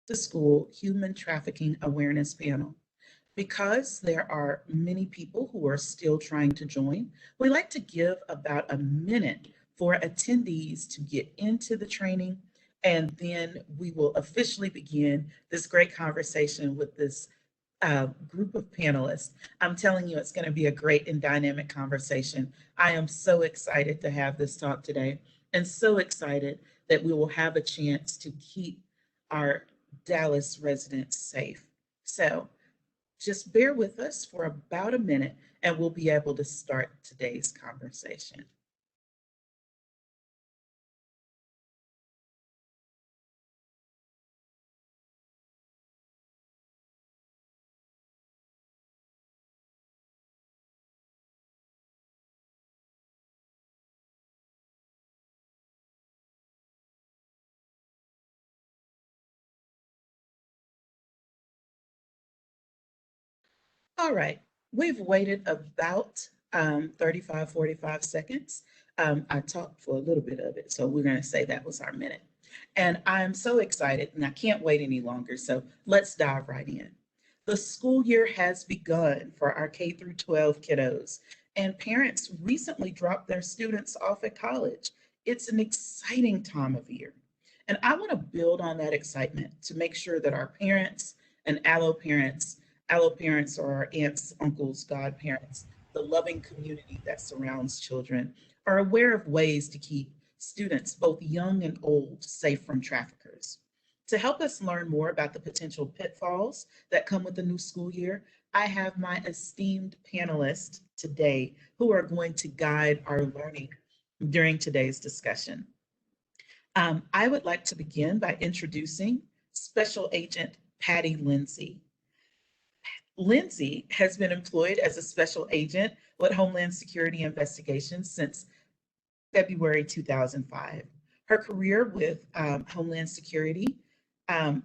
to School Human Trafficking Awareness Panel. Because there are many people who are still trying to join, we like to give about a minute for attendees to get into the training, and then we will officially begin this great conversation with this group of panelists. I'm telling you, it's going to be a great and dynamic conversation. I am so excited to have this talk today, and so excited that we will have a chance to keep our Dallas residents safe. So just bear with us for about a minute and we'll be able to start today's conversation. All right, we've waited about 35, 45 seconds. I talked for a little bit of it, so we're going to say that was our minute. And I'm so excited and I can't wait any longer. So let's dive right in. The school year has begun for our K through 12 kiddos, and parents recently dropped their students off at college. It's an exciting time of year. And I want to build on that excitement to make sure that our parents and allo parents or our aunts, uncles, godparents, the loving community that surrounds children, are aware of ways to keep students, both young and old, safe from traffickers. To help us learn more about the potential pitfalls that come with the new school year, I have my esteemed panelists today who are going to guide our learning during today's discussion. I would like to begin by introducing Special Agent Patty Lindsay. Lindsay has been employed as a special agent with Homeland Security Investigations since February 2005. Her career with Homeland Security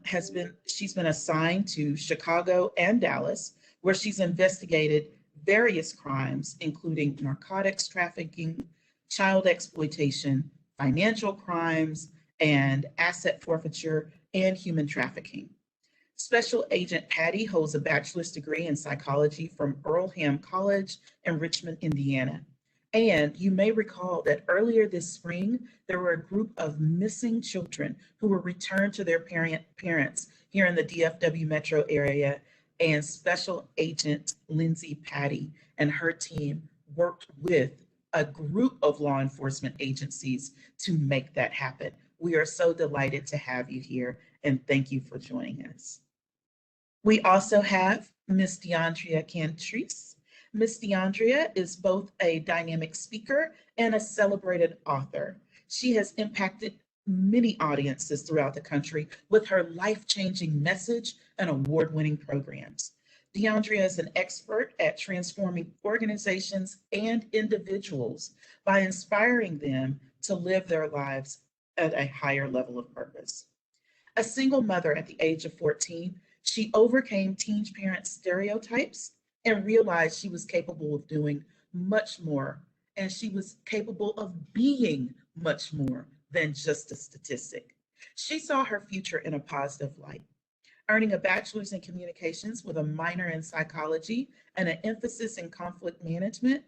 she's been assigned to Chicago and Dallas, where she's investigated various crimes, including narcotics trafficking, child exploitation, financial crimes, and asset forfeiture and human trafficking. Special Agent Patty holds a bachelor's degree in psychology from Earlham College in Richmond, Indiana. And you may recall that earlier this spring, there were a group of missing children who were returned to their parents here in the DFW metro area. And Special Agent Lindsay Patty and her team worked with a group of law enforcement agencies to make that happen. We are so delighted to have you here, and thank you for joining us. We also have Miss Deandrea Cantrice. Miss Deandrea is both a dynamic speaker and a celebrated author. She has impacted many audiences throughout the country with her life-changing message and award-winning programs. Deandrea is an expert at transforming organizations and individuals by inspiring them to live their lives at a higher level of purpose. A single mother at the age of 14, she overcame teen parent stereotypes and realized she was capable of doing much more, and she was capable of being much more than just a statistic. She saw her future in a positive light. Earning a bachelor's in communications with a minor in psychology and an emphasis in conflict management,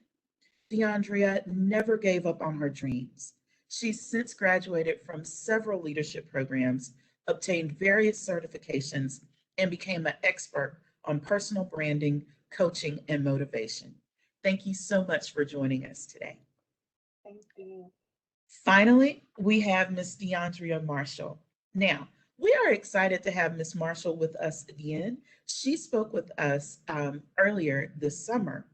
Deandrea never gave up on her dreams. She's since graduated from several leadership programs, obtained various certifications, and became an expert on personal branding, coaching, and motivation. Thank you so much for joining us today. Thank you. Finally, we have Miss Deandrea Marshall. Now, we are excited to have Miss Marshall with us again. She spoke with us earlier this summer,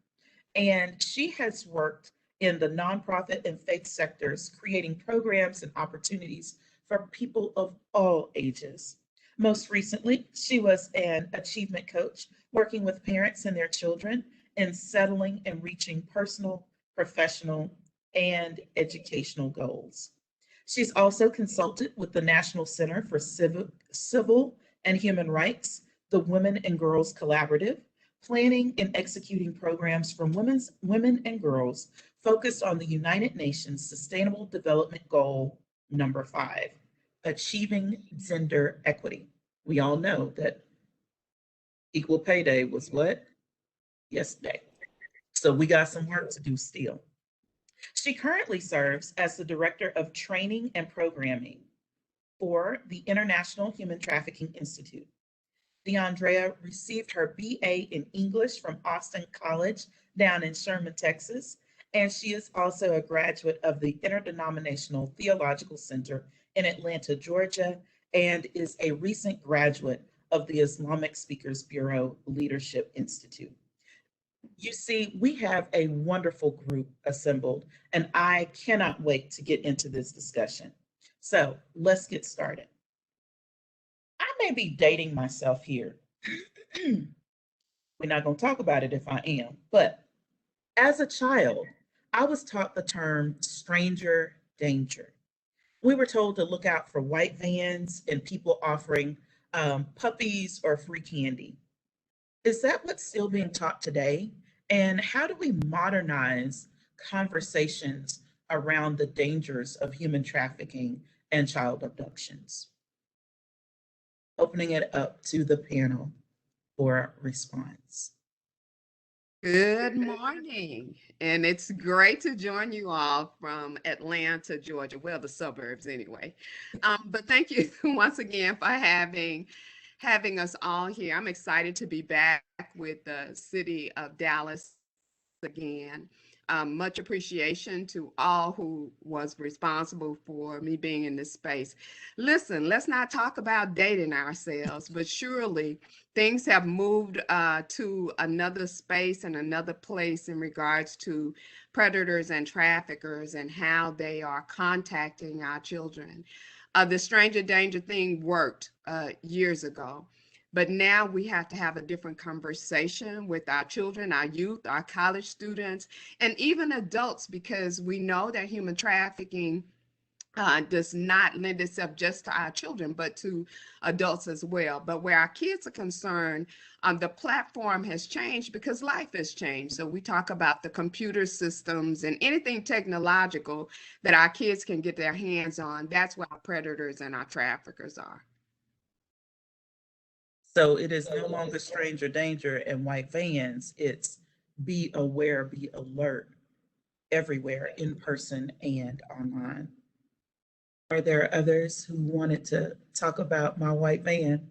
and she has worked in the nonprofit and faith sectors, creating programs and opportunities for people of all ages. Most recently, she was an achievement coach working with parents and their children in settling and reaching personal, professional, and educational goals. She's also consulted with the National Center for Civil and Human Rights, the Women and Girls Collaborative, planning and executing programs for women and girls focused on the United Nations Sustainable Development Goal number 5, achieving gender equity. We all know that equal pay day was what? Yesterday. So we got some work to do still. She currently serves as the Director of Training and Programming for the International Human Trafficking Institute. Deandrea received her BA in English from Austin College down in Sherman, Texas, and she is also a graduate of the Interdenominational Theological Center in Atlanta, Georgia, and is a recent graduate of the Islamic Speakers Bureau Leadership Institute. You see, we have a wonderful group assembled, and I cannot wait to get into this discussion. So let's get started. I may be dating myself here. We're not going to talk about it if I am, but as a child, I was taught the term stranger danger. We were told to look out for white vans and people offering puppies or free candy. Is that what's still being taught today? And how do we modernize conversations around the dangers of human trafficking and child abductions? Opening it up to the panel for response. Good morning, and it's great to join you all from Atlanta, Georgia. Well, the suburbs anyway. But thank you once again for having us all here. I'm excited to be back with the city of Dallas again. Much appreciation to all who was responsible for me being in this space. Listen, let's not talk about dating ourselves, but surely things have moved to another space and another place in regards to predators and traffickers and how they are contacting our children. The stranger danger thing worked years ago. But now we have to have a different conversation with our children, our youth, our college students, and even adults, because we know that human trafficking does not lend itself just to our children, but to adults as well. But where our kids are concerned, the platform has changed because life has changed. So we talk about the computer systems and anything technological that our kids can get their hands on. That's where our predators and our traffickers are. So it is no longer stranger danger and white vans. It's be aware, be alert everywhere, in person and online. Are there others who wanted to talk about my white van?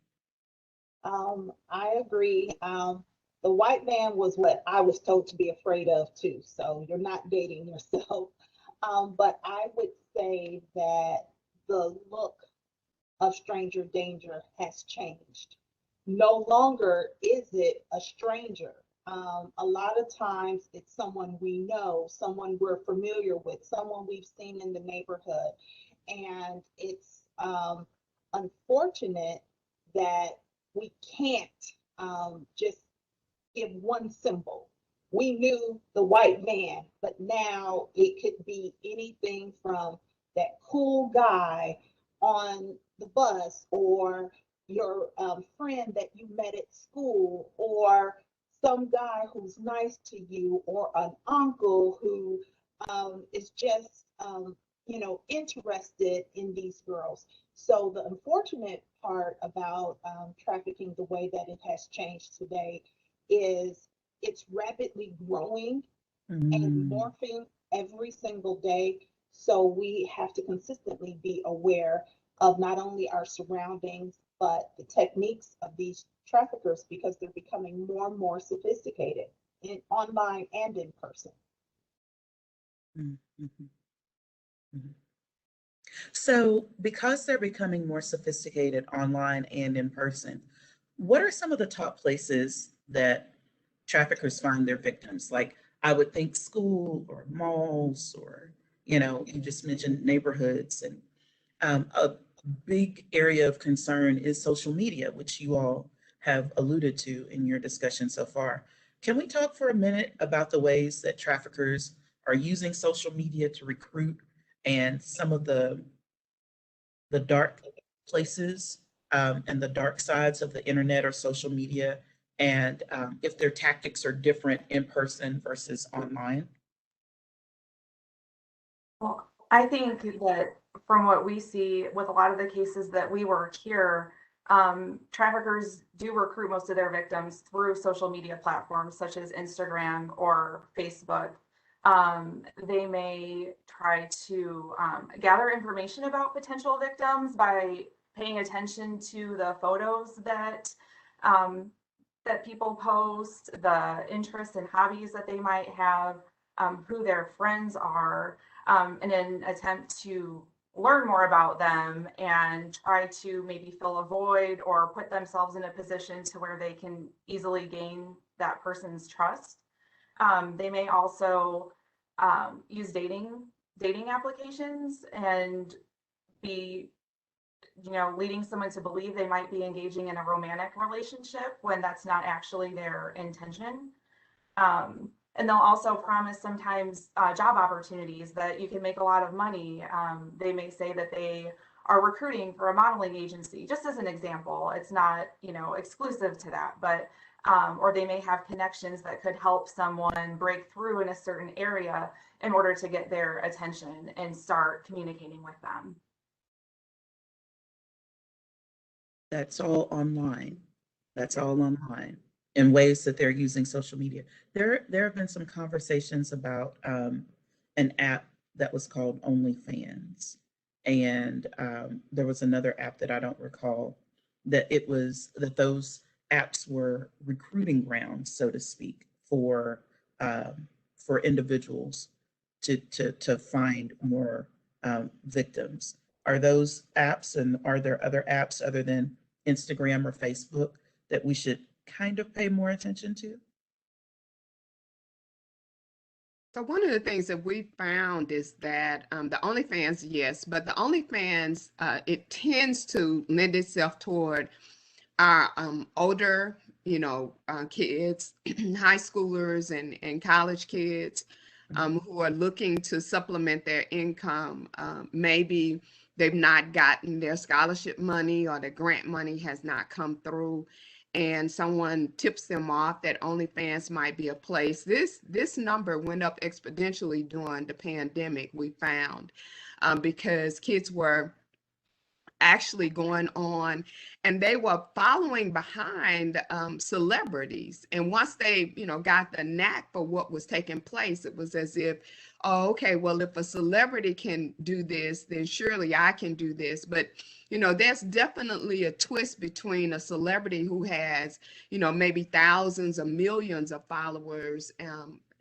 I agree. The white man was what I was told to be afraid of too. So you're not dating yourself. But I would say that the look of stranger danger has changed. No longer is it a stranger. A lot of times it's someone we know, someone we're familiar with, someone we've seen in the neighborhood. And it's unfortunate that we can't just give one symbol. We knew the white van, but now it could be anything from that cool guy on the bus, or your friend that you met at school, or some guy who's nice to you, or an uncle who is just interested in these girls. So the unfortunate part about trafficking, the way that it has changed today, is it's rapidly growing and Mm. morphing every single day. So we have to consistently be aware of not only our surroundings, but the techniques of these traffickers, because they're becoming more and more sophisticated in online and in person. Mm, mhm, mhm. So, because they're becoming more sophisticated online and in person, what are some of the top places that traffickers find their victims? Like, I would think school or malls, or, you just mentioned neighborhoods. And a big area of concern is social media, which you all have alluded to in your discussion so far. Can we talk for a minute about the ways that traffickers are using social media to recruit, and some of the dark places, and the dark sides of the internet or social media, and if their tactics are different in person versus online? Well, I think that from what we see with a lot of the cases that we work here, Traffickers do recruit most of their victims through social media platforms such as Instagram or Facebook. They may try to gather information about potential victims by paying attention to the photos um, that people post, the interests and hobbies that they might have, who their friends are, in an attempt to learn more about them and try to maybe fill a void or put themselves in a position to where they can easily gain that person's trust. They may also use dating applications and be, leading someone to believe they might be engaging in a romantic relationship when that's not actually their intention. And they'll also promise sometimes job opportunities that you can make a lot of money. They may say that they are recruiting for a modeling agency, just as an example. It's not, exclusive to that, but or they may have connections that could help someone break through in a certain area in order to get their attention and start communicating with them. That's all online. That's all online in ways that they're using social media. There have been some conversations about an app that was called OnlyFans, and there was another app that I don't recall that those apps were recruiting grounds, so to speak, for individuals to find more victims. Are those apps, and are there other apps other than Instagram or Facebook that we should kind of pay more attention to? So one of the things that we found is that the OnlyFans, yes, but the OnlyFans, it tends to lend itself toward our older, kids, high schoolers and college kids who are looking to supplement their income. Maybe they've not gotten their scholarship money or the grant money has not come through, and someone tips them off that OnlyFans might be a place. This number went up exponentially during the pandemic, we found, because kids were actually going on and they were following behind celebrities, and once they got the knack for what was taking place, it was as if, oh, okay, well, if a celebrity can do this, then surely I can do this. But there's definitely a twist between a celebrity who has maybe thousands or millions of followers,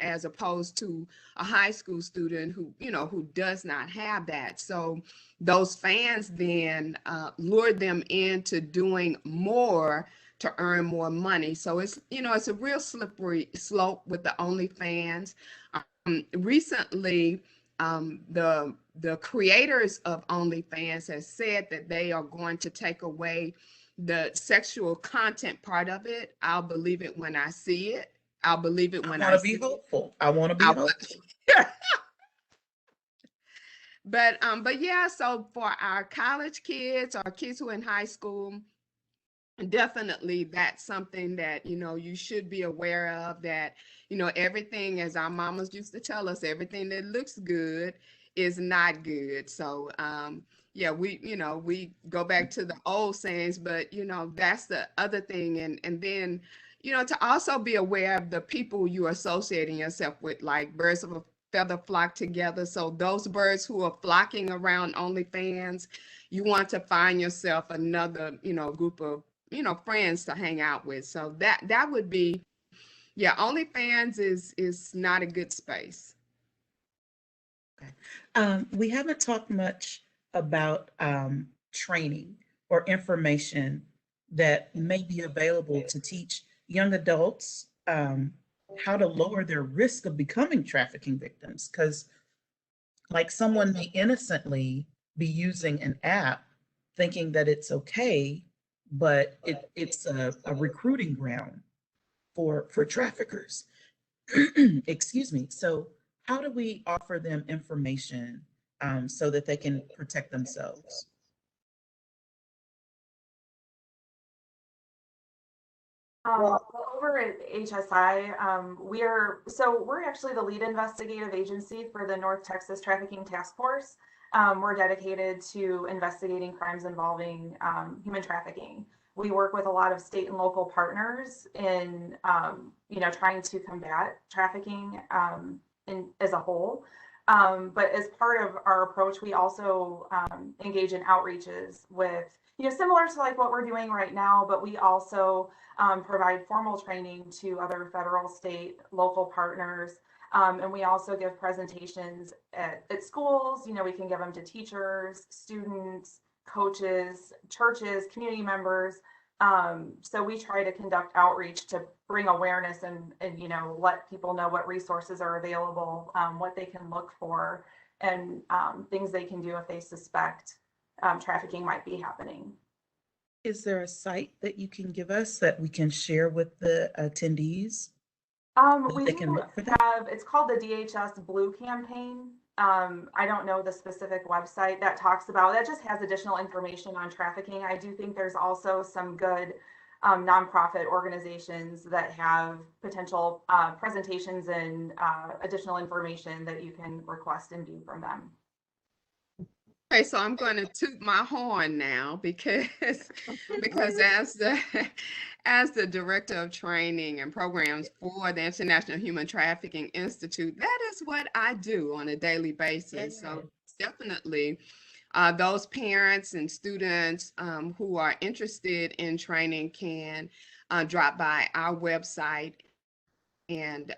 as opposed to a high school student who does not have that. So those fans then lure them into doing more to earn more money. So it's a real slippery slope with the OnlyFans. Recently, the creators of OnlyFans has said that they are going to take away the sexual content part of it. I'll believe it when I see it. I'll believe it when I I want to be see hopeful. I want to be it. hopeful. But yeah, so for our college kids or kids who are in high school, definitely that's something that you should be aware of, that everything, as our mamas used to tell us, everything that looks good is not good. So yeah, we go back to the old sayings, but that's the other thing. And then to also be aware of the people you're associating yourself with, like birds of a feather flock together. So those birds who are flocking around OnlyFans, you want to find yourself another group of friends to hang out with. So that would be, yeah, OnlyFans is not a good space. Okay. We haven't talked much about training or information that may be available to teach young adults how to lower their risk of becoming trafficking victims. Because, like, someone may innocently be using an app thinking that it's okay, but it's a recruiting ground for traffickers. Excuse me. So, how do we offer them information so that they can protect themselves? Well, Well, over at HSI, we're actually the lead investigative agency for the North Texas Trafficking Task Force. We're dedicated to investigating crimes involving human trafficking. we work with a lot of state and local partners in, trying to combat trafficking as a whole. But as part of our approach, we also engage in outreaches with, similar to like what we're doing right now, but we also provide formal training to other federal, state, local partners. And we also give presentations at schools. We can give them to teachers, students, coaches, churches, community members. So we try to conduct outreach to bring awareness and let people know what resources are available, what they can look for, and things they can do if they suspect trafficking might be happening. Is there a site that you can give us that we can share with the attendees? We They can do look for that? have, it's called the DHS Blue Campaign. I don't know the specific website that talks about, that just has additional information on trafficking. I do think there's also some good nonprofit organizations that have potential presentations and additional information that you can request and view from them. Okay, so I'm going to toot my horn now because as the director of training and programs for the International Human Trafficking Institute, that is what I do on a daily basis. So definitely those parents and students who are interested in training can drop by our website and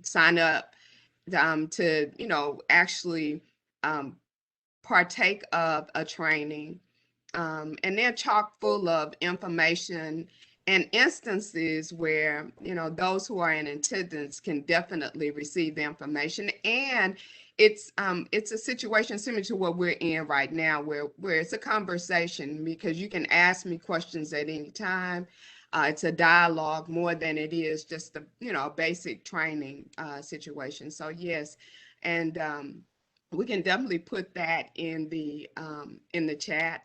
sign up to actually partake of a training, and they're chock full of information and instances where those who are in attendance can definitely receive the information. And it's a situation similar to what we're in right now, where it's a conversation, because you can ask me questions at any time. It's a dialogue more than it is just a basic training situation. So yes, and we can definitely put that in the chat.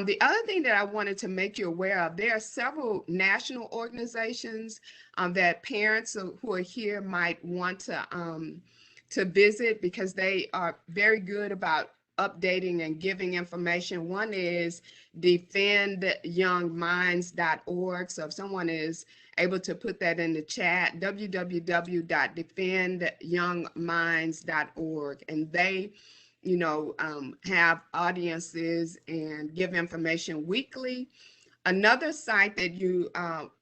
The other thing that I wanted to make you aware of, there are several national organizations that parents who are here might want to visit, because they are very good about updating and giving information. One is defendyoungminds.org. So if someone is able to put that in the chat, www.defendyoungminds.org, and they have audiences and give information weekly. Another site that you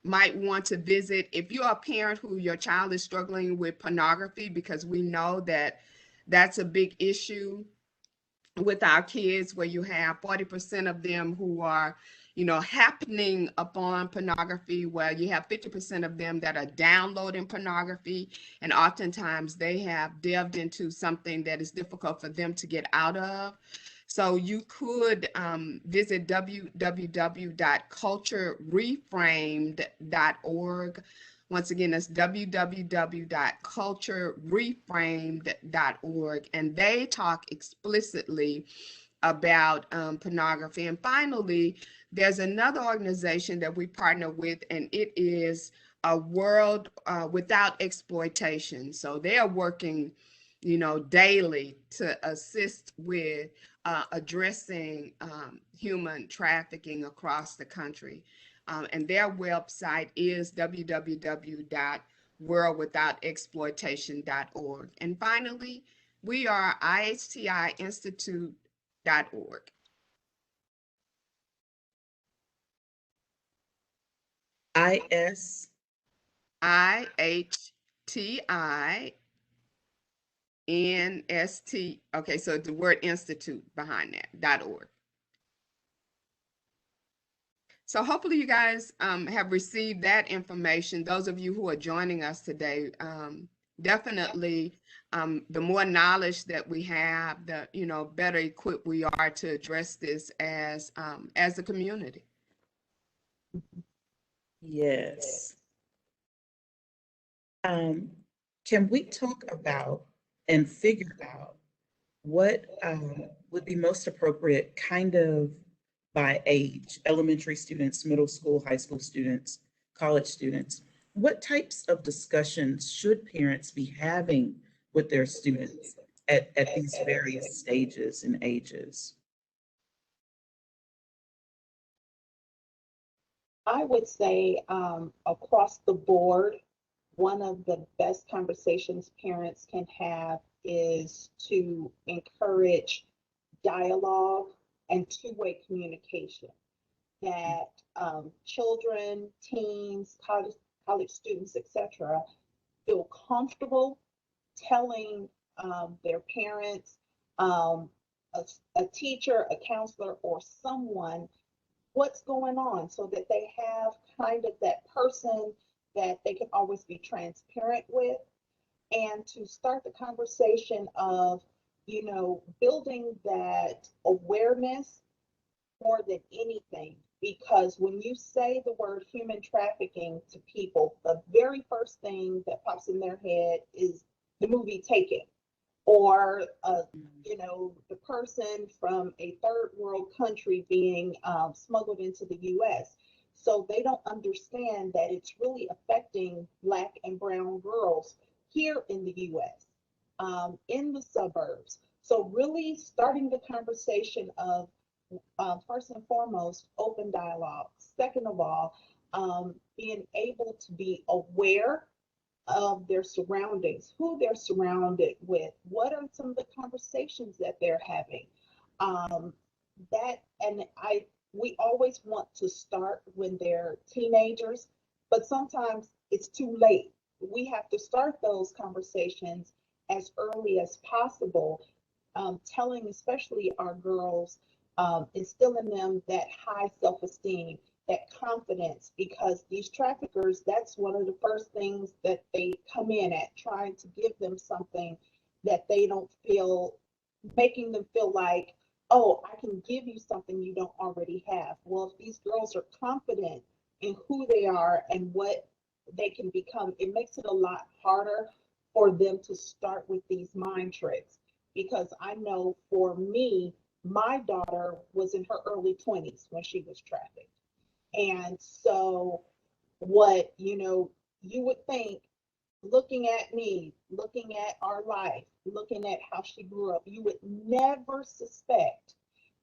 might want to visit, if you're a parent who your child is struggling with pornography, because we know that that's a big issue with our kids, where you have 40% of them who are happening upon pornography, where you have 50% of them that are downloading pornography, and oftentimes they have delved into something that is difficult for them to get out of. So you could visit www.culturereframed.org. Once again, that's www.culturereframed.org, and they talk explicitly about pornography. And finally, there's another organization that we partner with, and it is a World Without Exploitation. So they are working, daily to assist with addressing human trafficking across the country. And their website is www.worldwithoutexploitation.org. And finally, we are ihtiinstitute.org. IS IHTINST. Okay, so the word institute behind that .org. So hopefully you guys have received that information. Those of you who are joining us today, definitely the more knowledge that we have, the better equipped we are to address this as a community. Yes. Can we talk about and figure out what would be most appropriate kind of by age, elementary students, middle school, high school students, college students? What types of discussions should parents be having with their students at these various stages and ages? I would say across the board, one of the best conversations parents can have is to encourage dialogue and two-way communication. That children, teens, college students, etc., feel comfortable telling their parents, um, a teacher, a counselor, or someone what's going on so that they have kind of that person that they can always be transparent with, and to start the conversation of, building that awareness more than anything. Because when you say the word human trafficking to people, the very first thing that pops in their head is the movie Taken, or the person from a third world country being smuggled into the U.S. So they don't understand that it's really affecting Black and brown girls here in the U.S., in the suburbs. So really starting the conversation of, first and foremost, open dialogue. Second of all, being able to be aware of their surroundings, who they're surrounded with, what are some of the conversations that they're having. Um, that and I We always want to start when they're teenagers, but sometimes it's too late. We have to start those conversations as early as possible, telling especially our girls, instilling them that high self-esteem, that confidence, because these traffickers, that's one of the first things that they come in at, trying to give them something that they don't feel, making them feel like, oh, I can give you something you don't already have. Well, if these girls are confident in who they are and what they can become, it makes it a lot harder for them to start with these mind tricks. Because I know for me, my daughter was in her early 20s when she was trafficked. And so, what you would think, looking at me, looking at our life, looking at how she grew up, you would never suspect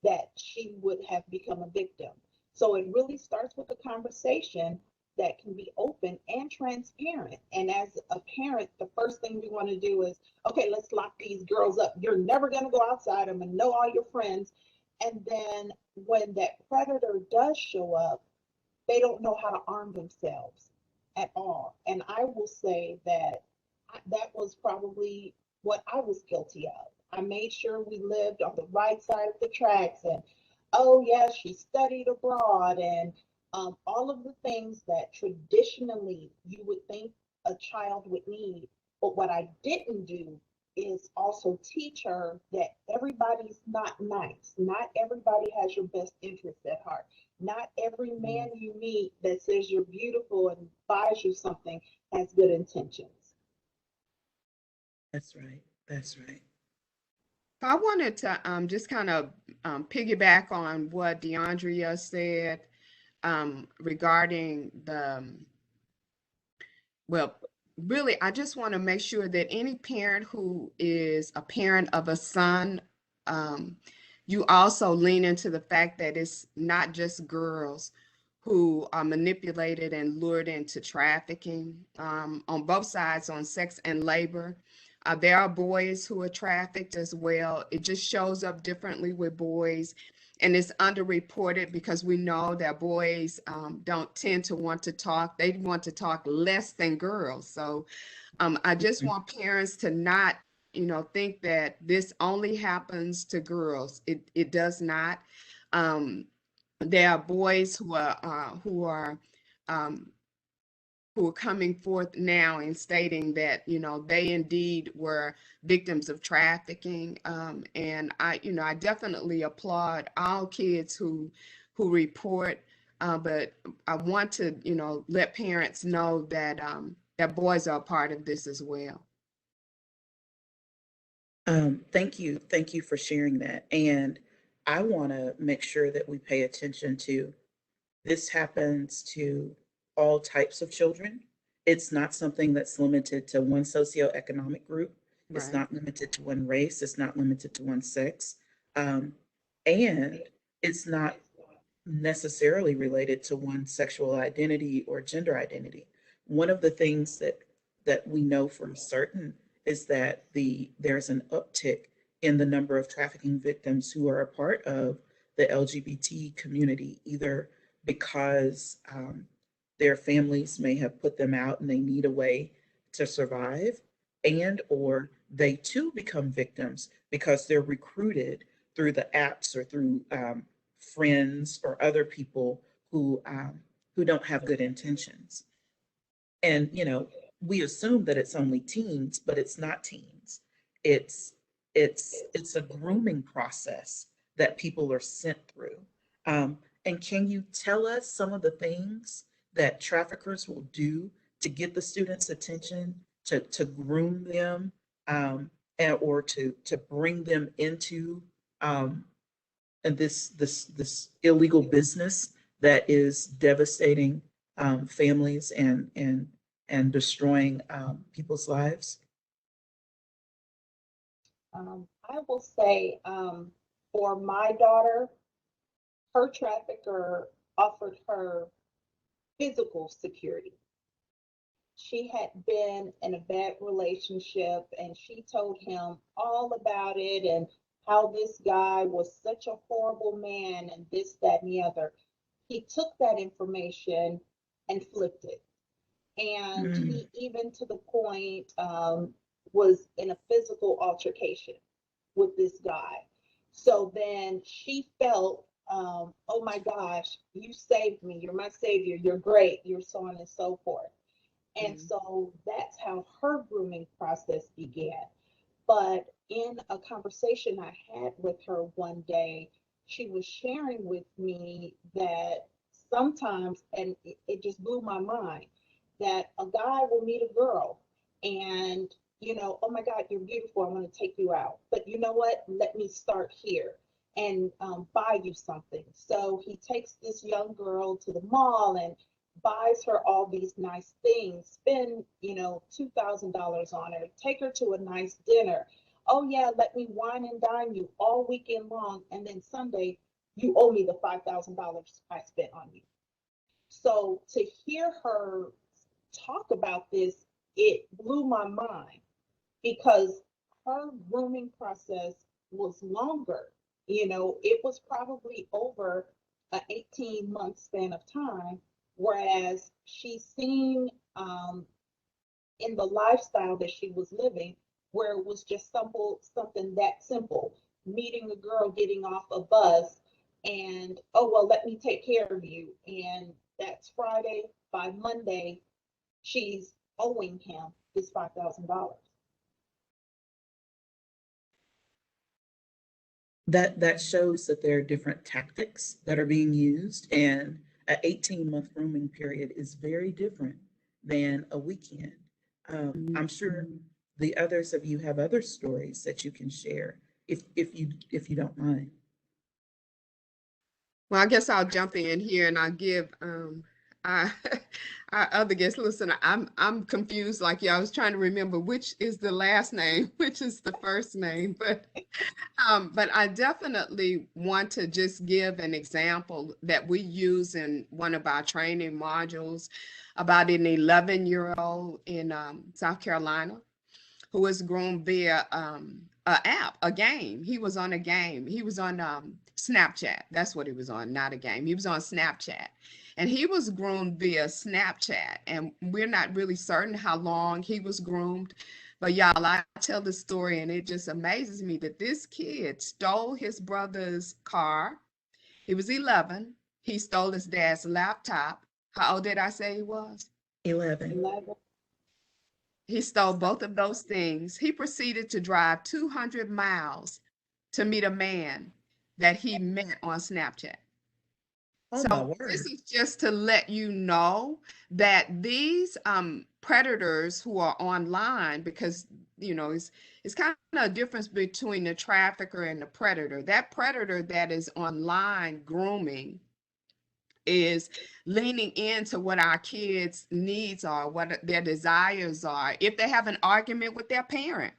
that she would have become a victim. So it really starts with a conversation that can be open and transparent. And as a parent, the first thing we want to do is, okay, let's lock these girls up. You're never going to go outside. I'm going to know all your friends. And then when that predator does show up, they don't know how to arm themselves at all. And I will say that that was probably what I was guilty of. I made sure we lived on the right side of the tracks, and oh yeah, she studied abroad, and all of the things that traditionally you would think a child would need. But what I didn't do is also teach her that everybody's not nice. Not everybody has your best interest at heart. Not every man you meet that says you're beautiful and buys you something has good intentions. That's right. That's right. I wanted to just kind of piggyback on what Deandrea said regarding well, really, I just want to make sure that any parent who is a parent of a son, um, you also lean into the fact that it's not just girls who are manipulated and lured into trafficking, on both sides, on sex and labor. There are boys who are trafficked as well. It just shows up differently with boys, and it's underreported because we know that boys don't tend to want to talk. They want to talk less than girls. So I just want parents to not, think that this only happens to girls. It does not. Um, there are boys um, who are coming forth now and stating that they indeed were victims of trafficking, and I definitely applaud all kids who report, but I want to let parents know that that boys are a part of this as well. Thank you. Thank you for sharing that. And I want to make sure that we pay attention to this happens to all types of children. It's not something that's limited to one socioeconomic group. It's Right. not limited to one race. It's not limited to one sex. Um, and it's not. necessarily related to one's sexual identity or gender identity. One of the things that we know for certain is that there's an uptick in the number of trafficking victims who are a part of the LGBT community, either because their families may have put them out and they need a way to survive, and or they too become victims because they're recruited through the apps or through friends or other people who don't have good intentions. And we assume that it's only teens, but it's not teens. It's it's a grooming process that people are sent through. And can you tell us some of the things that traffickers will do to get the students' attention, to groom them, or to bring them into this illegal business that is devastating families and destroying people's lives? I will say, for my daughter, her trafficker offered her physical security. She had been in a bad relationship and she told him all about it and how this guy was such a horrible man and this, that, and the other. He took that information and flipped it. And Mm, he even to the point was in a physical altercation with this guy. So then she felt, oh my gosh, you saved me. You're my savior. You're great. You're so on and so forth. And Mm. so that's how her grooming process began. But in a conversation I had with her one day, she was sharing with me that sometimes, and it just blew my mind, that a guy will meet a girl and, oh my God, you're beautiful. I want to take you out. But you know what? Let me start here and buy you something. So he takes this young girl to the mall and buys her all these nice things, spend, $2,000 on her, take her to a nice dinner. Oh yeah, let me wine and dine you all weekend long. And then Sunday, you owe me the $5,000 I spent on you. So to hear her talk about this, it blew my mind because her grooming process was longer. It was probably over an 18-month span of time, whereas she seen in the lifestyle that she was living, where it was just something that simple, meeting a girl, getting off a bus, and oh well, let me take care of you, and that's Friday. By Monday, she's owing him his $5,000. that shows that there are different tactics that are being used, and an 18-month grooming period is very different than a weekend. I'm sure the others of you have other stories that you can share if you don't mind. Well, I guess I'll jump in here and I'll give our, our other guests. Listen, I'm confused like you. I was trying to remember which is the last name, which is the first name, but I definitely want to just give an example that we use in one of our training modules about an 11-year-old in South Carolina who was groomed via a app, a game. He was on a game. He was on Snapchat. That's what he was on, not a game. He was on Snapchat. And he was groomed via Snapchat. And we're not really certain how long he was groomed. But y'all, I tell the story and it just amazes me that this kid stole his brother's car. He was 11. He stole his dad's laptop. How old did I say he was? 11. 11. He stole both of those things. He proceeded to drive 200 miles to meet a man that he met on Snapchat. Oh my So this word. is just to let you know that these predators who are online, because it's kind of a difference between the trafficker and the predator. That predator that is online grooming is leaning into what our kids' needs are, what their desires are. If they have an argument with their parent,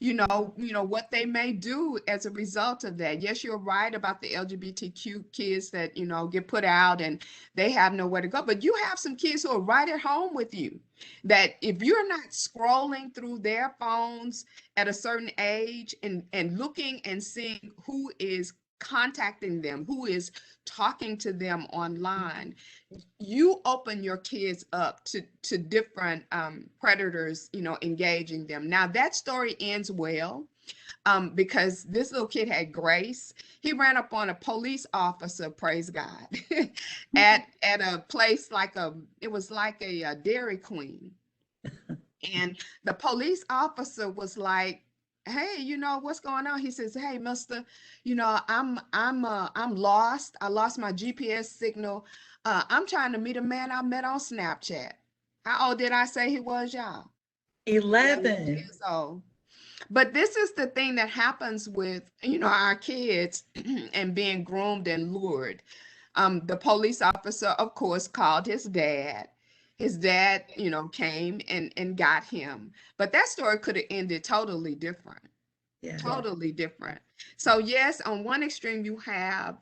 what they may do as a result of that. Yes, you're right about the LGBTQ kids that, get put out and they have nowhere to go. But you have some kids who are right at home with you that if you're not scrolling through their phones at a certain age and looking and seeing who is contacting them, who is talking to them online, you open your kids up to different predators, engaging them. Now that story ends well, because this little kid had grace. He ran up on a police officer, praise God, at a place it was like a Dairy Queen. And the police officer was like, "Hey, what's going on?" He says, "Hey, mister, I'm lost. I lost my GPS signal. I'm trying to meet a man I met on Snapchat." How old did I say he was, y'all? 11 11. years old. But this is the thing that happens with, our kids and being groomed and lured. The police officer, of course, called his dad. His dad, came and got him. But that story could have ended totally different. Yeah. Totally different. So yes, on one extreme you have,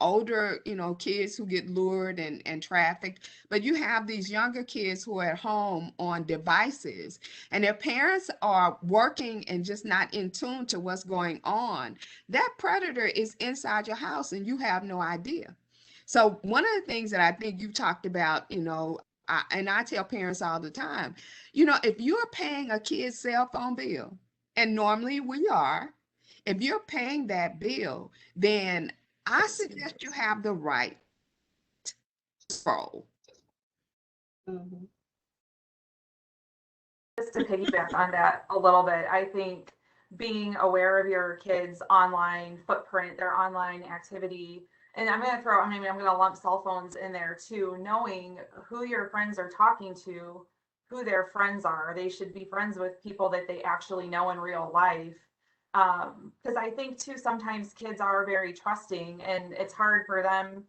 older, kids who get lured and trafficked, but you have these younger kids who are at home on devices and their parents are working and just not in tune to what's going on. That predator is inside your house and you have no idea. So one of the things that I think you talked about, and I tell parents all the time, if you're paying a kid's cell phone bill, and normally we are, if you're paying that bill, then I suggest you have the right to scroll. Mhm. Just to piggyback on that a little bit, I think being aware of your kids' online footprint, their online activity, and I'm going to lump cell phones in there too, knowing who your friends are talking to, who their friends are. They should be friends with people that they actually know in real life. Because I think too, sometimes kids are very trusting and it's hard for them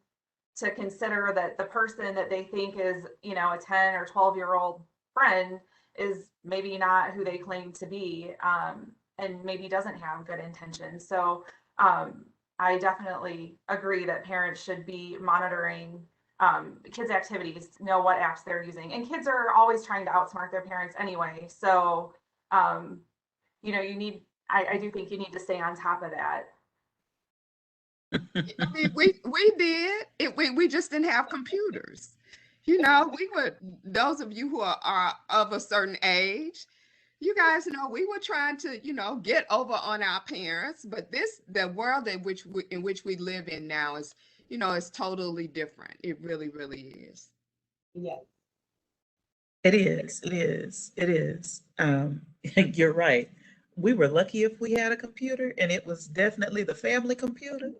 to consider that the person that they think is, a 10 or 12-year-old friend is maybe not who they claim to be, and maybe doesn't have good intentions. So I definitely agree that parents should be monitoring kids' activities, know what apps they're using. And kids are always trying to outsmart their parents anyway. So, I do think you need to stay on top of that. I mean, we did it. We just didn't have computers. We were, those of you who are of a certain age, you guys know we were trying to, get over on our parents. But the world in which we live in now is totally different. It really, really is. Yes. It is. It is. It is. You're right. We were lucky if we had a computer, and it was definitely the family computer.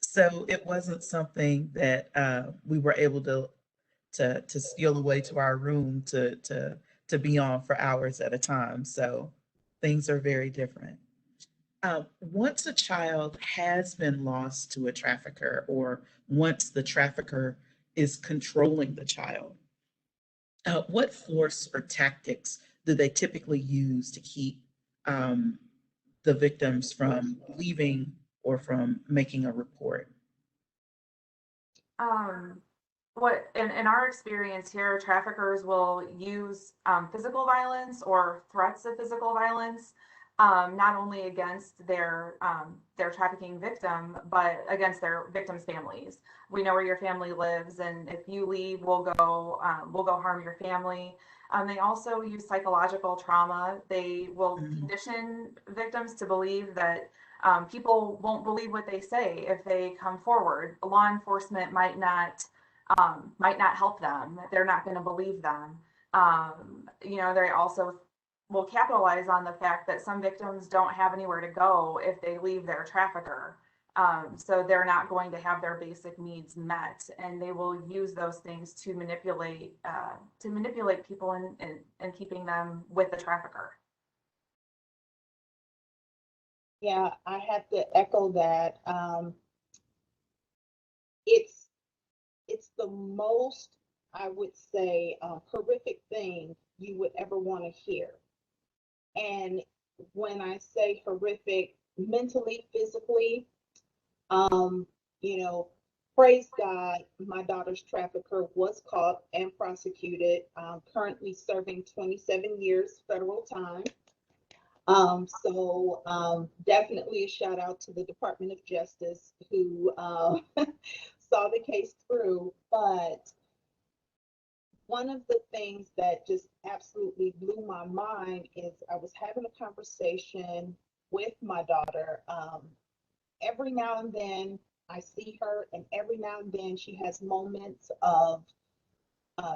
So it wasn't something that we were able to steal away to our room to be on for hours at a time. So things are very different. Once a child has been lost to a trafficker, or once the trafficker is controlling the child, what force or tactics do they typically use to keep um, the victims from leaving or from making a report? Um, what in our experience here, traffickers will use physical violence or threats of physical violence, not only against their trafficking victim, but against their victims' families. We know where your family lives, and if you leave, we'll go harm your family. They also use psychological trauma. They will Mhm. condition victims to believe that people won't believe what they say if they come forward. Law enforcement might not help them. They're not going to believe them. They also will capitalize on the fact that some victims don't have anywhere to go if they leave their trafficker. So they're not going to have their basic needs met, and they will use those things to manipulate people and keeping them with the trafficker. Yeah, I have to echo that. It's it's the most, I would say, horrific thing you would ever want to hear. And when I say horrific, mentally, physically, um, you know, praise God, my daughter's trafficker was caught and prosecuted, currently serving 27 years federal time. Definitely a shout out to the Department of Justice who saw the case through. But one of the things that just absolutely blew my mind is I was having a conversation with my daughter. Every now and then I see her, and every now and then she has moments of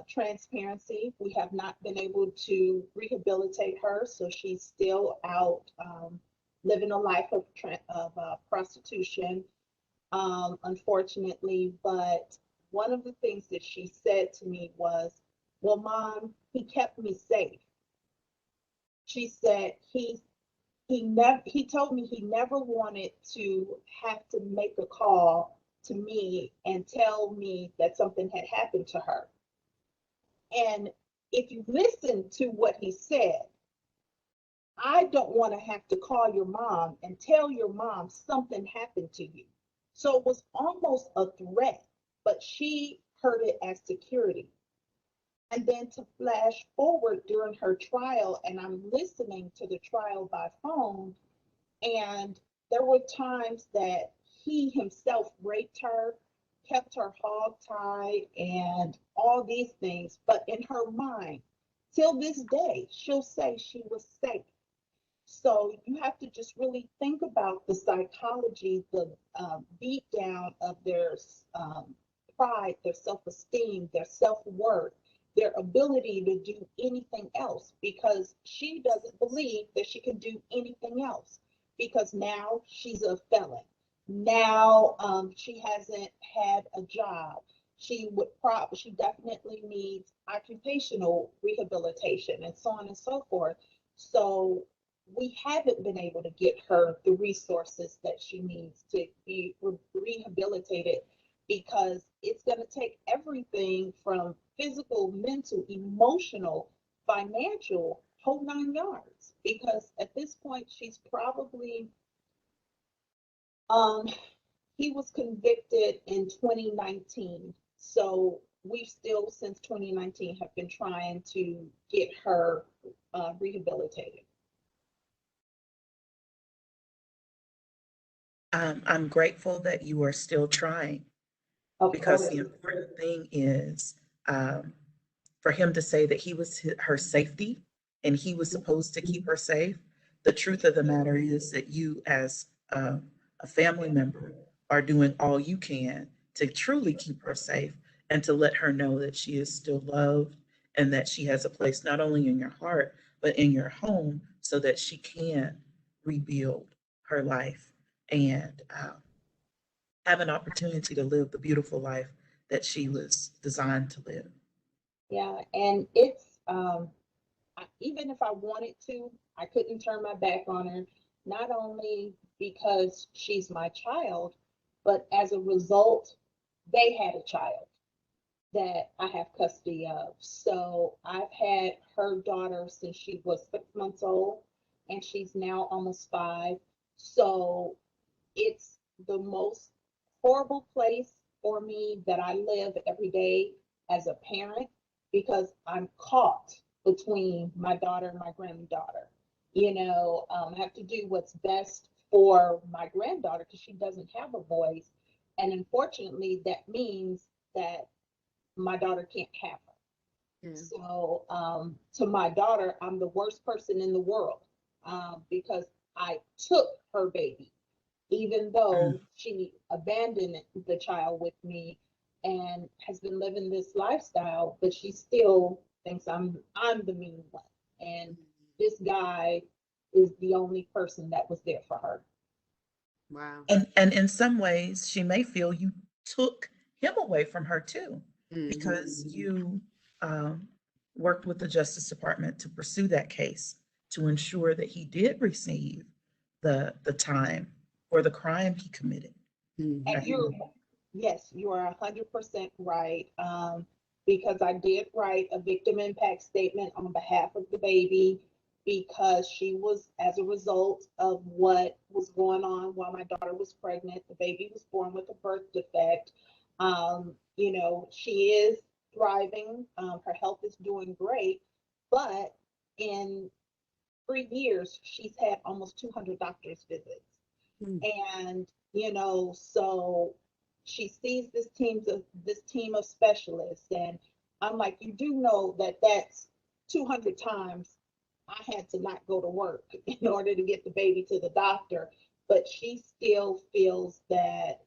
transparency. We have not been able to rehabilitate her, so she's still out living a life of prostitution, unfortunately. But one of the things that she said to me was, "Well, Mom, he kept me safe." She said he told me he never wanted to have to make a call to me and tell me that something had happened to her. And if you listen to what he said, I don't want to have to call your mom and tell your mom something happened to you. So it was almost a threat, but she heard it as security. And then to flash forward during her trial, and I'm listening to the trial by phone, and there were times that he himself raped her, kept her hogtied, and all these things. But in her mind, till this day, she'll say she was safe. So you have to just really think about the psychology, the beat down of their pride, their self-esteem, their self-worth, their ability to do anything else, because she doesn't believe that she can do anything else because now she's a felon. Now she hasn't had a job. She definitely needs occupational rehabilitation and so on and so forth. So we haven't been able to get her the resources that she needs to be rehabilitated, because it's going to take everything from physical, mental, emotional, financial, whole 9 yards. Because at this point, she's probably, um, he was convicted in 2019. So we've still, since 2019, have been trying to get her rehabilitated. I'm grateful that you are still trying, Of because course. the important thing is um, for him to say that he was her safety and he was supposed to keep her safe. The truth of the matter is that you, as a family member, are doing all you can to truly keep her safe and to let her know that she is still loved and that she has a place not only in your heart, but in your home so that she can rebuild her life and have an opportunity to live the beautiful life that she was designed to live. Yeah, and it's even if I wanted to, I couldn't turn my back on her, not only because she's my child, but as a result, they had a child that I have custody of. So I've had her daughter since she was 6 months old, and she's now almost 5. So it's the most horrible place for me that I live every day as a parent, because I'm caught between my daughter and my granddaughter. I have to do what's best for my granddaughter because she doesn't have a voice. And unfortunately, that means that my daughter can't have her. Yeah. So to my daughter, I'm the worst person in the world, because I took her baby, even though she abandoned the child with me and has been living this lifestyle, but she still thinks I'm the mean one. And this guy is the only person that was there for her. Wow. And in some ways, she may feel you took him away from her too, Mm-hmm. because you um, worked with the Justice Department to pursue that case to ensure that he did receive the time for the crime he committed. Mm-hmm. And Right? yes, you are 100% right. Because I did write a victim impact statement on behalf of the baby, because she was, as a result of what was going on while my daughter was pregnant, the baby was born with a birth defect. She is thriving. Her health is doing great, but in 3 years, she's had almost 200 doctor's visits. Mm. And, so she sees this team of specialists. And I'm like, you do know that that's 200 times I had to not go to work in order to get the baby to the doctor. But she still feels that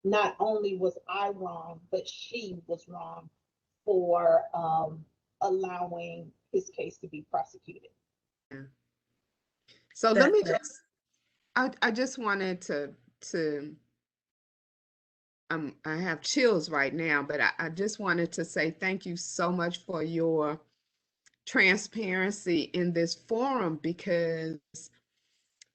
not only was I wrong, but she was wrong for allowing his case to be prosecuted. Yeah. So let That me that's just, I just wanted to I have chills right now, but I just wanted to say thank you so much for your transparency in this forum, because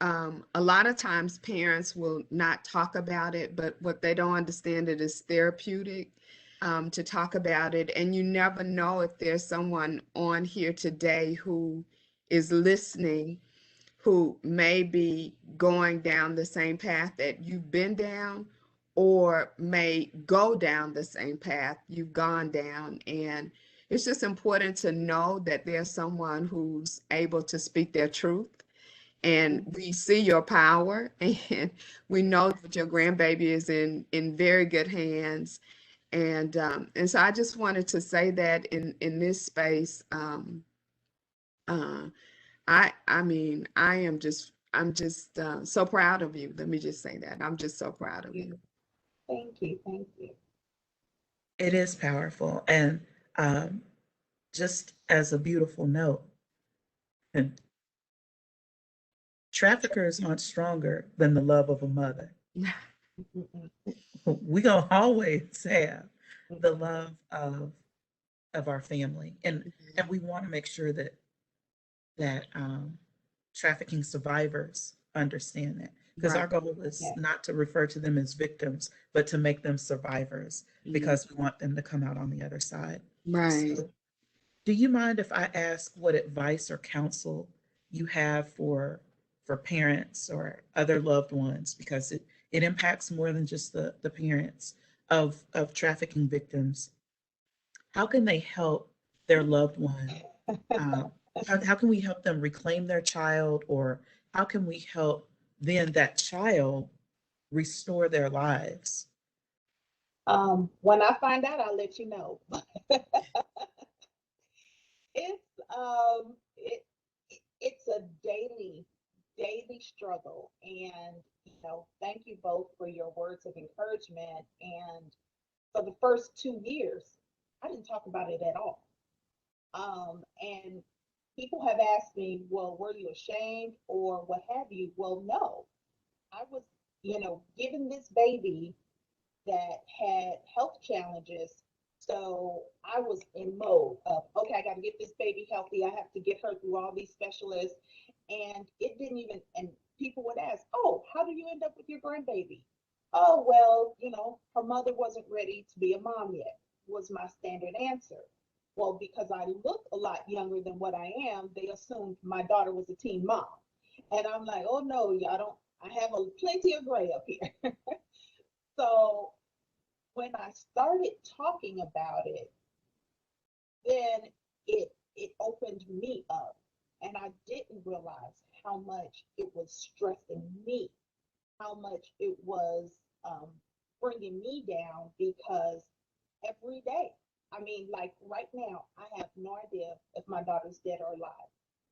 a lot of times parents will not talk about it, but what they don't understand, it is therapeutic to talk about it. And you never know if there's someone on here today who is listening, who may be going down the same path that you've been down, or may go down the same path you've gone down. And it's just important to know that there's someone who's able to speak their truth. And we see your power, and we know that your grandbaby is in very good hands. And so I just wanted to say that in this space, uh, I mean, I'm just so proud of you. Let me just say that. I'm just so proud of you. Thank you. Thank you. it is powerful. And um, just as a beautiful note, traffickers aren't stronger than the love of a mother. Mm-mm. We gonna always have the love of our family, and we want to make sure that trafficking survivors understand that, because Right. our goal is Yeah. not to refer to them as victims, but to make them survivors, because we want them to come out on the other side. Right. So, do you mind if I ask what advice or counsel you have for parents or other loved ones, because it impacts more than just the parents of trafficking victims? How can they help their loved one? Um, how can we help them reclaim their child, or how can we help then that child restore their lives? When I find out, I'll let you know. It it's a daily struggle, and thank you both for your words of encouragement. And for the first 2 years, I didn't talk about it at all. And people have asked me, well, were you ashamed or what have you? Well, no, I was, given this baby that had health challenges. So I was in mode of, okay, I got to get this baby healthy. I have to get her through all these specialists. And it didn't even, and people would ask, oh, how do you end up with your grandbaby? Oh, well, her mother wasn't ready to be a mom yet, was my standard answer. Well, because I look a lot younger than what I am, they assumed my daughter was a teen mom. And I'm like, oh no, y'all don't, I have plenty of gray up here. So when I started talking about it, then it opened me up, and I didn't realize how much it was stressing me, how much it was bringing me down, because every day, I mean, like right now, I have no idea if my daughter's dead or alive.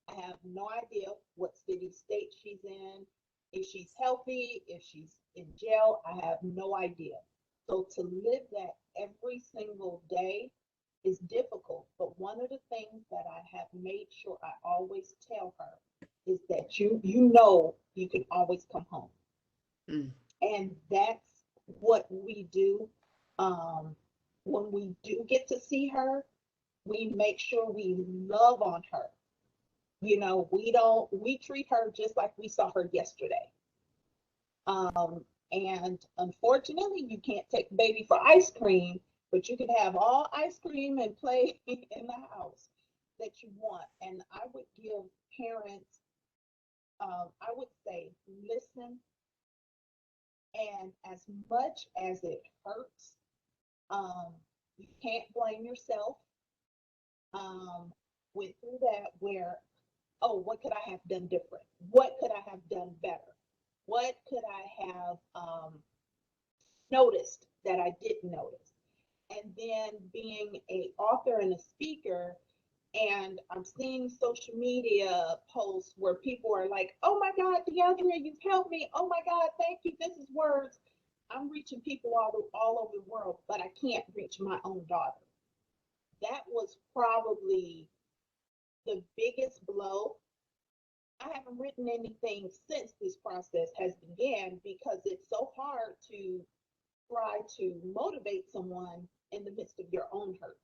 I have no idea what city state she's in, if she's healthy, if she's in jail. I have no idea. So to live that every single day is difficult. But one of the things that I have made sure I always tell her is that you can always come home. Mm. And that's what we do. Um, when we do get to see her, we make sure we love on her. We treat her just like we saw her yesterday. And unfortunately, you can't take baby for ice cream, but you can have all ice cream and play in the house. that you want. And I would give parents, I would say, listen, and as much as it hurts, you can't blame yourself. Went through that where, oh, what could I have done different? What could I have done better? What could I have noticed that I didn't notice? And then being a author and a speaker, and I'm seeing social media posts where people are like, oh my God, Deandrea, you've helped me. Oh my God, thank you. This is words. I'm reaching people all over the world, but I can't reach my own daughter. That was probably the biggest blow. I haven't written anything since this process has began because it's so hard to try to motivate someone in the midst of your own hurt.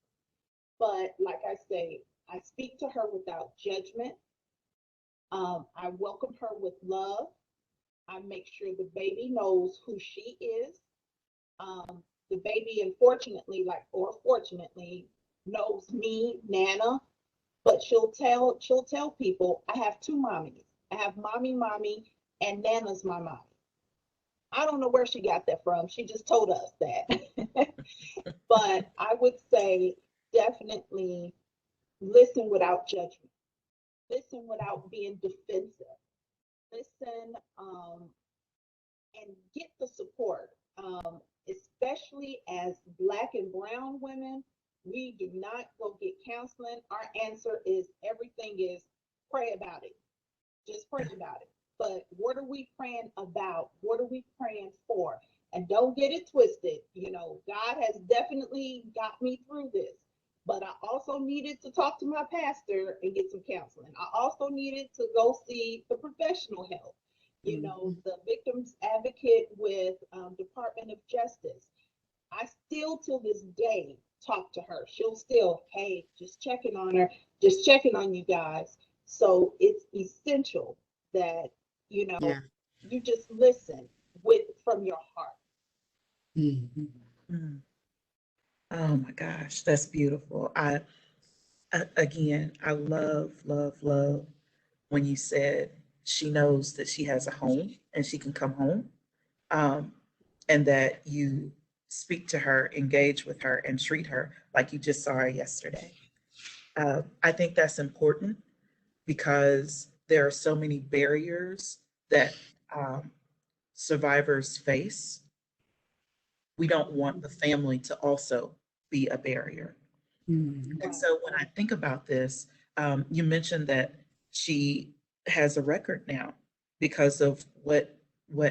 But like I say, I speak to her without judgment. I welcome her with love. I make sure the baby knows who she is. The baby, unfortunately, or fortunately, knows me, Nana, but she'll tell people I have two mommies. I have mommy, and Nana's my mommy. I don't know where she got that from. She just told us that. But I would say definitely listen without judgment. Listen without being defensive. Listen, and get the support. Especially as Black and Brown women, we do not go get counseling. Our answer is everything is pray about it. Just pray about it. But what are we praying about? What are we praying for? And don't get it twisted. God has definitely got me through this. But I also needed to talk to my pastor and get some counseling. I also needed to go see the professional help. The victims advocate with Department of Justice. I still, till this day, talk to her. She'll still, hey, just checking on her, just checking on you guys. So it's essential that Yeah. you just listen from your heart. Mhm. Mm. Oh my gosh, that's beautiful. Again, I love, love, love when you said she knows that she has a home and she can come home, um, and that you speak to her, engage with her, and treat her like you just saw her yesterday. I think that's important because there are so many barriers that um, survivors face. We don't want the family to also be a barrier. Mhm. And Right. so when I think about this, you mentioned that she has a record now because of what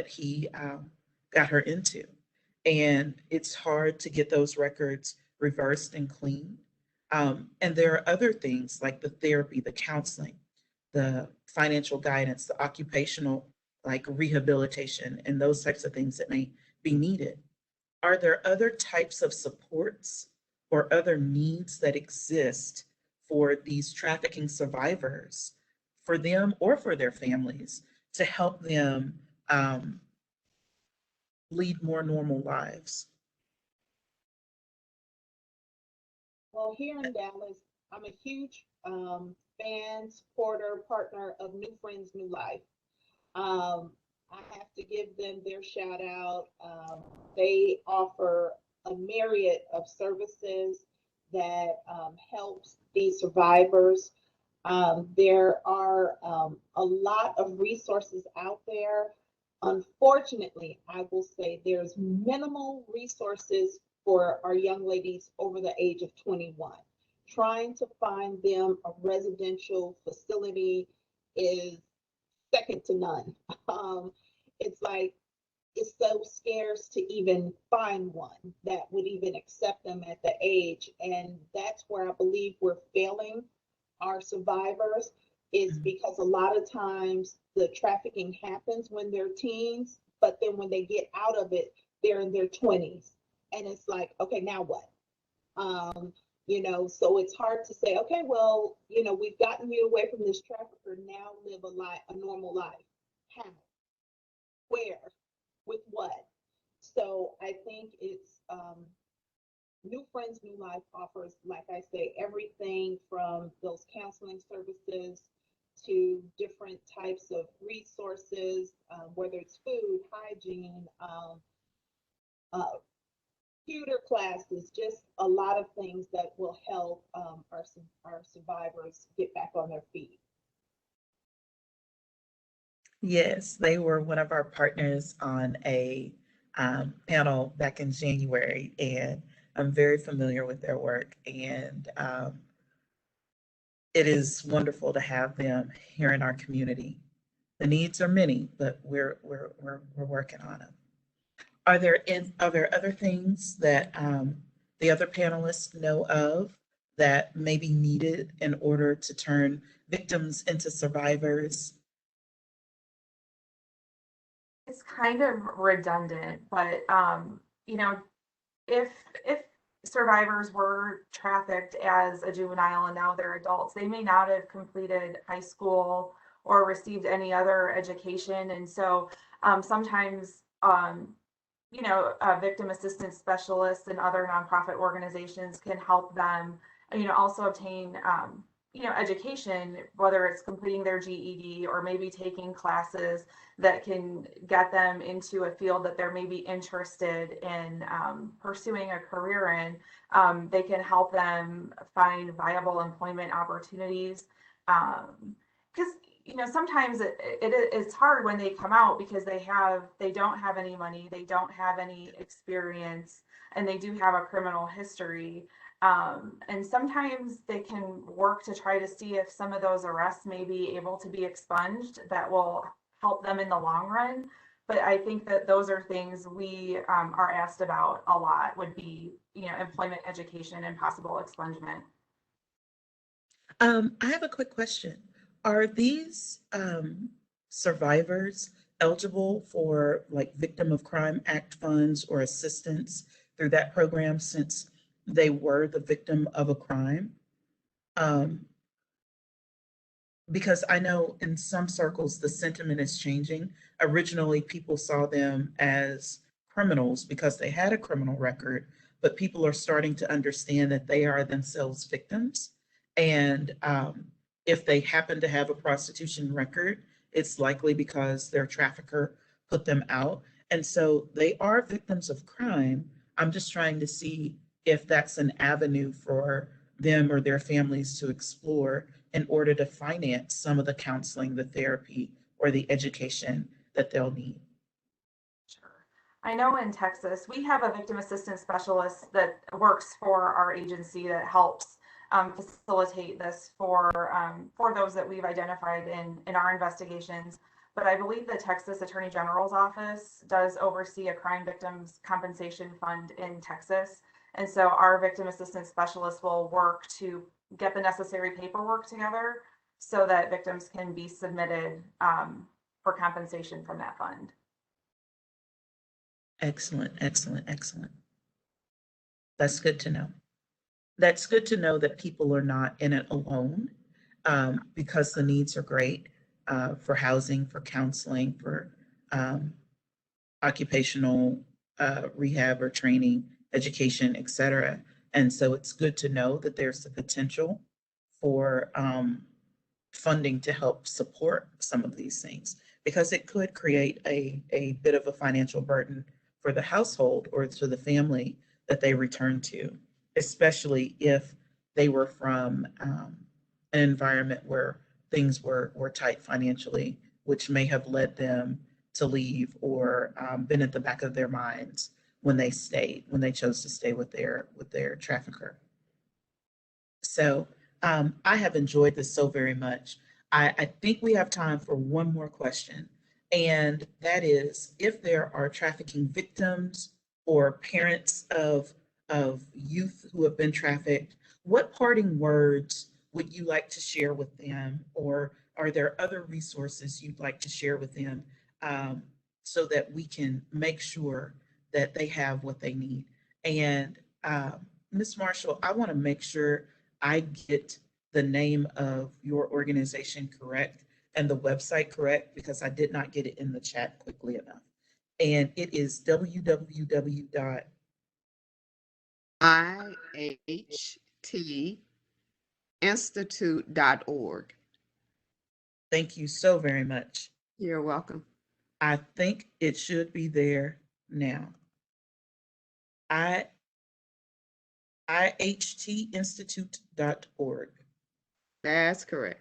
he got her into, and it's hard to get those records reversed and clean. And there are other things like the therapy, the counseling, the financial guidance, the occupational like rehabilitation, and those types of things that may be needed. Are there other types of supports or other needs that exist for these trafficking survivors, for them or for their families, to help them lead more normal lives? Well, here in Dallas, I'm a huge fan, supporter, partner of New Friends, New Life. I have to give them their shout out. They offer a myriad of services that helps these survivors. There are a lot of resources out there. Unfortunately, I will say there's minimal resources for our young ladies over the age of 21. Trying to find them a residential facility is second to none. Um, it's like it's so scarce to even find one that would even accept them at the age. And that's where I believe we're failing our survivors, is Mhm. because a lot of times the trafficking happens when they're teens, but then when they get out of it, they're in their 20s. And it's like, okay, now what? Um, so it's hard to say, okay, well, we've gotten you away from this trafficker, now live a normal life. How? Where? With what? So I think it's New Friends, New Life offers, like I say, everything from from those counseling services to different types of resources, whether it's food, hygiene, uh, computer classes, just a lot of things that will help our survivors get back on their feet. Yes, they were one of our partners on a panel back in January, and I'm very familiar with their work. And it is wonderful to have them here in our community. The needs are many, but we're working on them. Are there other things that the other panelists know of that may be needed in order to turn victims into survivors? It's kind of redundant, but you know, if survivors were trafficked as a juvenile and now they're adults, they may not have completed high school or received any other education, and so sometimes victim assistance specialists and other nonprofit organizations can help them, also obtain, education, whether it's completing their GED or maybe taking classes that can get them into a field that they're maybe interested in pursuing a career in. They can help them find viable employment opportunities. Because sometimes it's hard when they come out because they don't have any money, they don't have any experience, and they do have a criminal history. And sometimes they can work to try to see if some of those arrests may be able to be expunged. That will help them in the long run. But I think that those are things we are asked about a lot, would be, employment, education, and possible expungement. I have a quick question. Are these survivors eligible for like Victim of Crime Act funds or assistance through that program since they were the victim of a crime? Um, because I know in some circles the sentiment is changing. Originally, people saw them as criminals because they had a criminal record, but people are starting to understand that they are themselves victims. And if they happen to have a prostitution record, it's likely because their trafficker put them out. And so they are victims of crime. I'm just trying to see if that's an avenue for them or their families to explore in order to finance some of the counseling, the therapy, or the education that they'll need. Sure. I know in Texas, we have a victim assistance specialist that works for our agency that helps facilitate this for those that we've identified in our investigations. But I believe the Texas Attorney General's office does oversee a crime victims compensation fund in Texas. And so our victim assistance specialist will work to get the necessary paperwork together so that victims can be submitted for compensation from that fund. Excellent, excellent, excellent. That's good to know. That's good to know that people are not in it alone, because the needs are great for housing, for counseling, for occupational rehab or training, education, et cetera. And so it's good to know that there's the potential for funding to help support some of these things, because it could create a bit of a financial burden for the household or to the family that they return to, especially if they were from an environment where things were tight financially, which may have led them to leave or been at the back of their minds when they chose to stay with their trafficker. So I have enjoyed this so very much. I think we have time for one more question, and that is, if there are trafficking victims or parents of youth who have been trafficked, what parting words would you like to share with them, or are there other resources you'd like to share with them, so that we can make sure that they have what they need? And Ms. Marshall, I want to make sure I get the name of your organization correct and the website correct, because I did not get it in the chat quickly enough. And it is www.IHT traffickingsinstitute.org. Thank you so very much. You're welcome. I think it should be there now. ihtinstitute.org. That's correct.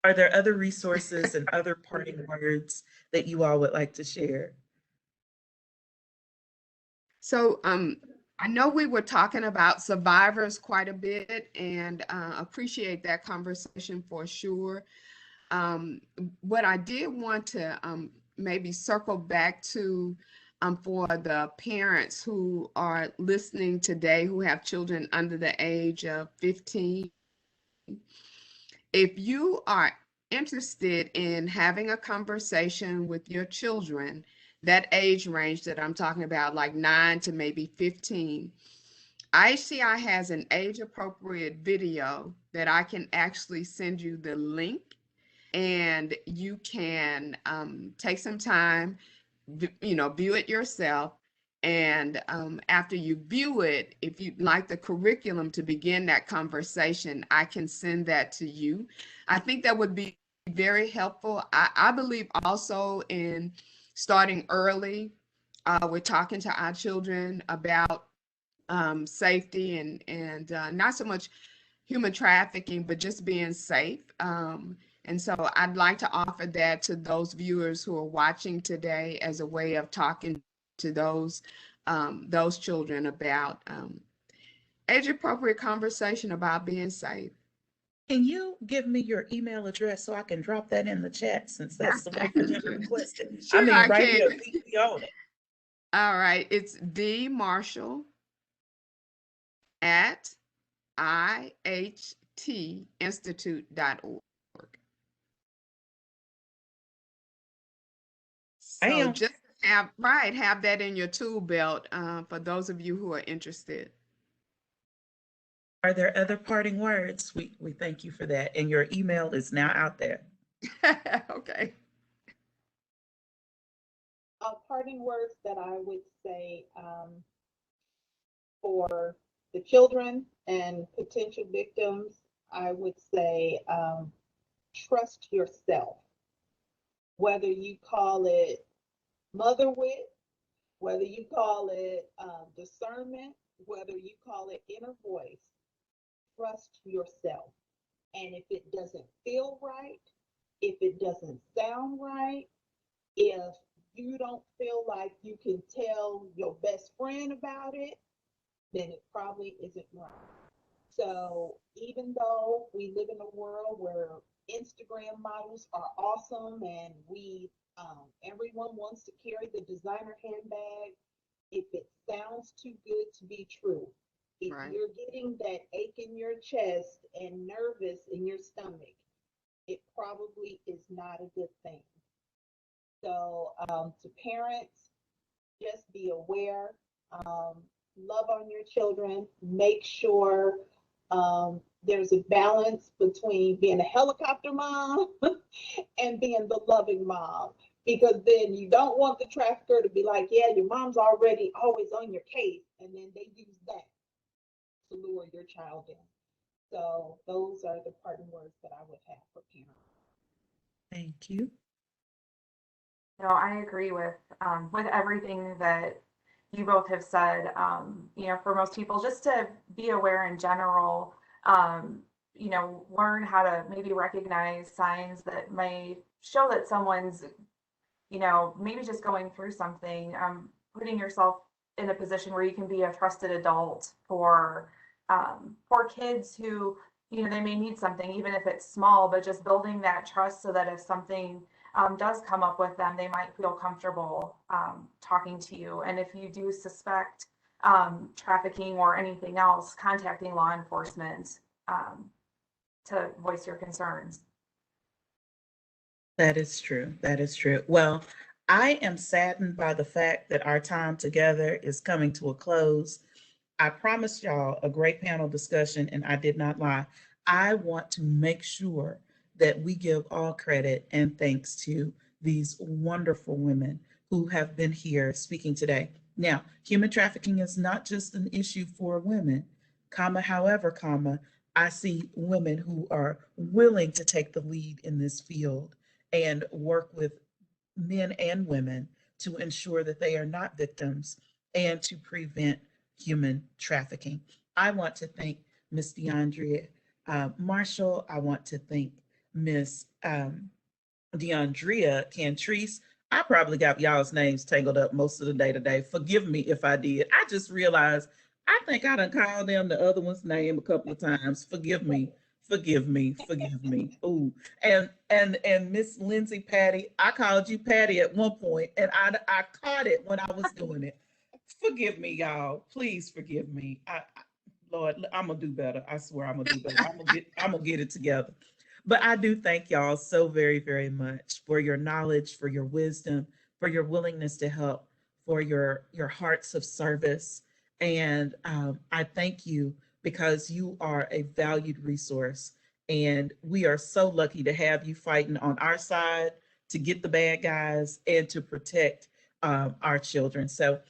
Are there other resources and other parting words that you all would like to share? So I know we were talking about survivors quite a bit, and appreciate that conversation for sure. What I did want to maybe circle back to for the parents who are listening today who have children under the age of 15, if you are interested in having a conversation with your children, that age range that I'm talking about, like 9 to maybe 15, ICI has an age appropriate video that I can actually send you the link, and you can take some time, view it yourself. And after you view it, if you'd like the curriculum to begin that conversation, I can send that to you. I think that would be very helpful. I believe also in starting early. We're talking to our children about safety and not so much human trafficking, but just being safe. And so I'd like to offer that to those viewers who are watching today as a way of talking to those children about age-appropriate conversation about being safe. Can you give me your email address so I can drop that in the chat, since that's the one that you requested? Sure, I mean, I right can. here, we own it. All right, it's dmarshall@ihtinstitute.org. So just have that in your tool belt for those of you who are interested. Are there other parting words? We thank you for that. And your email is now out there. Okay. Parting words that I would say for the children and potential victims, I would say trust yourself. Whether you call it mother wit, whether you call it discernment, whether you call it inner voice, trust yourself. And if it doesn't feel right, if it doesn't sound right, if you don't feel like you can tell your best friend about it, then it probably isn't right. So even though we live in a world where Instagram models are awesome and everyone wants to carry the designer handbag, if it sounds too good to be true, if Right. you're getting that ache in your chest and nervous in your stomach, it probably is not a good thing. So to parents, just be aware, love on your children, make sure there's a balance between being a helicopter mom and being the loving mom, because then you don't want the trafficker to be like, yeah, your mom's already always on your case, and then they use that to lure your child in. So those are the parting words that I would have for parents. Thank you. No, I agree with everything that you both have said. For most people, just to be aware in general, learn how to maybe recognize signs that may show that someone's, maybe just going through something, putting yourself in a position where you can be a trusted adult for kids who, they may need something, even if it's small, but just building that trust so that if something does come up with them, they might feel comfortable talking to you. And if you do suspect trafficking or anything else, contacting law enforcement to voice your concerns. That is true. That is true. Well, I am saddened by the fact that our time together is coming to a close. I promised y'all a great panel discussion, and I did not lie. I want to make sure that we give all credit and thanks to these wonderful women who have been here speaking today. Now, human trafficking is not just an issue for women, however, I see women who are willing to take the lead in this field and work with men and women to ensure that they are not victims and to prevent human trafficking. I want to thank Miss Deandrea Marshall. I want to thank Miss Deandrea Cantrice. I probably got y'all's names tangled up most of the day today. Forgive me if I did. I just realized I think I done called them the other one's name a couple of times. Forgive me. Forgive me. Forgive me. Ooh. And Miss Lindsay Patty, I called you Patty at one point and I caught it when I was doing it. Forgive me, y'all. Please forgive me. Lord, I'm gonna do better. I swear I'm gonna do better. I'm gonna get it together. But I do thank y'all so very, very much for your knowledge, for your wisdom, for your willingness to help, for your hearts of service. And I thank you because you are a valued resource. And we are so lucky to have you fighting on our side to get the bad guys and to protect our children. So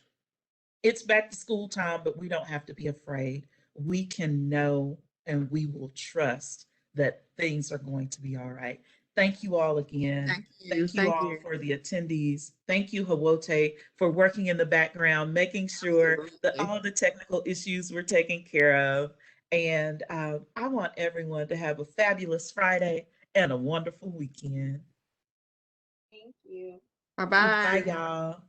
it's back to school time, but we don't have to be afraid. We can know and we will trust that things are going to be all right. Thank you all again. Thank you. Thank you Thank all you. for the attendees. Thank you, Hawote, for working in the background, making sure that Absolutely. all the technical issues were taken care of. And I want everyone to have a fabulous Friday and a wonderful weekend. Thank you. Bye Bye, bye. y'all.